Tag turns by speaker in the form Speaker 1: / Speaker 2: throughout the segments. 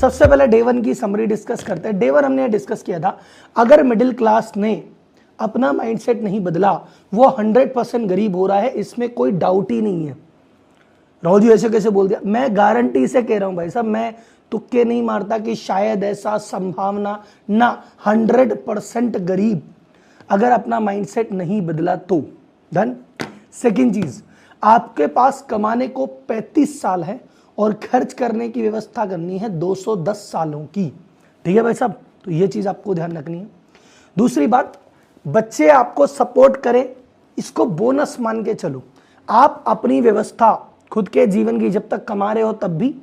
Speaker 1: सबसे पहले डे 1 की समरी डिस्कस करते हैं। डे 1 हमने डिस्कस किया था, अगर मिडिल क्लास ने अपना माइंडसेट नहीं बदला वो 100% गरीब हो रहा है, इसमें कोई डाउट ही नहीं है। राहुल जी ऐसे कैसे बोल दिया? मैं गारंटी से कह रहा हूं भाई साहब, मैं तुक्के नहीं मारता कि शायद ऐसा संभावना ना, 100% गरीब अगर अपना माइंडसेट नहीं बदला तो। डन। सेकंड चीज, आपके पास कमाने को 35 साल है और खर्च करने की व्यवस्था करनी है 210 सालों की। ठीक है भाई साहब, तो ये चीज आपको ध्यान रखनी है। दूसरी बात, बच्चे आपको सपोर्ट करें, इसको बोनस मान के चलो। आप अपनी व्यवस्था खुद के जीवन की जब तक कमा रहे हो तब भी,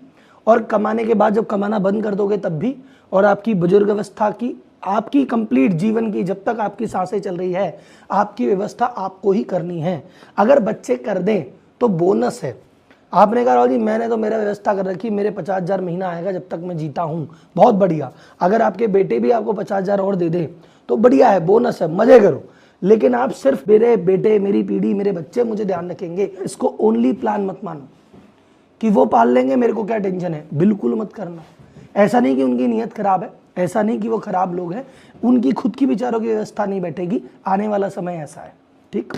Speaker 1: और कमाने के बाद जब कमाना बंद कर दोगे तब भी, और आपकी बुजुर्ग अवस्था की, आपकी कंप्लीट जीवन की जब तक आपकी सांसें चल रही है, आपकी व्यवस्था आपको ही करनी है। अगर बच्चे कर दें तो बोनस है। आपने कहा जी मैंने तो मेरा व्यवस्था कर रखी, मेरे 50,000 महीना आएगा जब तक मैं जीता हूं, बहुत बढ़िया। अगर आपके बेटे भी आपको 50,000 और दे दे तो बढ़िया है, बोनस है, मजे करो। लेकिन आप सिर्फ मेरे बेटे, मेरी पीढ़ी, मेरे बच्चे मुझे ध्यान रखेंगे, इसको ओनली प्लान मत मानो कि वो पाल लेंगे, मेरे को क्या टेंशन है, बिल्कुल मत करना। ऐसा नहीं कि उनकी नीयत खराब है, ऐसा नहीं कि वो खराब लोग हैं, उनकी खुद की विचारों की व्यवस्था नहीं बैठेगी, आने वाला समय ऐसा है। ठीक।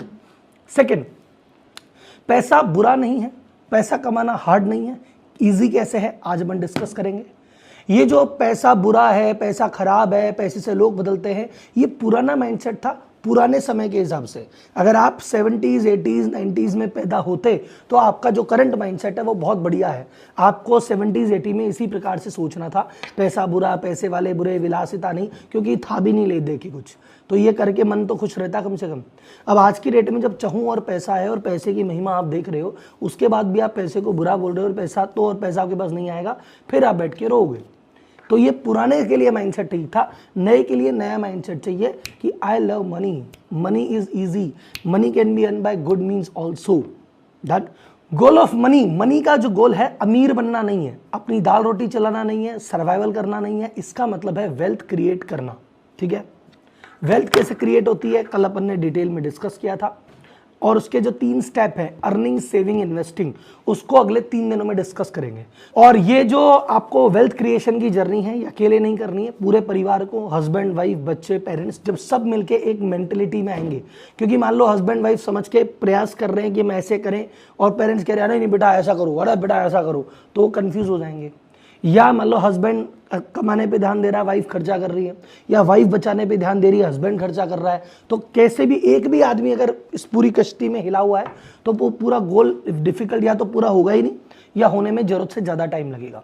Speaker 1: सेकंड, पैसा बुरा नहीं है, पैसा कमाना हार्ड नहीं है, इजी कैसे है आज हम डिस्कस करेंगे। ये जो पैसा बुरा है, पैसा खराब है, पैसे से लोग बदलते हैं, ये पुराना माइंडसेट था, पुराने समय के हिसाब से। अगर आप 70s, 80s, 90s में पैदा होते तो आपका जो करंट माइंडसेट है वो बहुत बढ़िया है। आपको 70s, 80 में इसी प्रकार से सोचना था, पैसा बुरा, पैसे वाले बुरे, विलासिता नहीं, क्योंकि था भी नहीं ले दे के कुछ, तो ये करके मन तो खुश रहता कम से कम। अब आज की डेट में जब चाहूँ और पैसा है और पैसे की महिमा आप देख रहे हो, उसके बाद भी आप पैसे को बुरा बोल रहे हो, और पैसा तो, और पैसा आपके पास नहीं आएगा, फिर आप बैठ के रोओगे। तो ये पुराने के लिए माइंडसेट ठीक था, नए के लिए नया माइंडसेट चाहिए कि I love money, money is easy, money can be earn by good means also. That goal of money, money का जो गोल है अमीर बनना नहीं है, अपनी दाल रोटी चलाना नहीं है, सर्वाइवल करना नहीं है, इसका मतलब है वेल्थ क्रिएट करना। ठीक है, वेल्थ कैसे क्रिएट होती है कल अपन ने डिटेल में डिस्कस किया था, और उसके जो 3 स्टेप है, अर्निंग, सेविंग, इन्वेस्टिंग, उसको अगले 3 दिनों में डिस्कस करेंगे। और ये जो आपको वेल्थ क्रिएशन की जर्नी है, ये अकेले नहीं करनी है, पूरे परिवार को, हस्बैंड, वाइफ, बच्चे, पेरेंट्स, जब सब मिलके एक मेंटलिटी में आएंगे। क्योंकि मान लो हस्बैंड वाइफ समझ के प्रयास कर रहे हैं कि हम ऐसे करें, और पेरेंट्स कह रहे हैं नहीं बेटा ऐसा करो, अरे बेटा ऐसा करो, तो वो कंफ्यूज हो जाएंगे। या मान लो हस्बैंड कमाने पे ध्यान दे रहा है, वाइफ खर्चा कर रही है, या वाइफ बचाने पे ध्यान दे रही है, हस्बैंड खर्चा कर रहा है, तो कैसे भी एक भी आदमी अगर इस पूरी कश्ती में हिला हुआ है तो वो पूरा गोल डिफिकल्ट या तो पूरा होगा ही नहीं, या होने में जरूरत से ज्यादा टाइम लगेगा।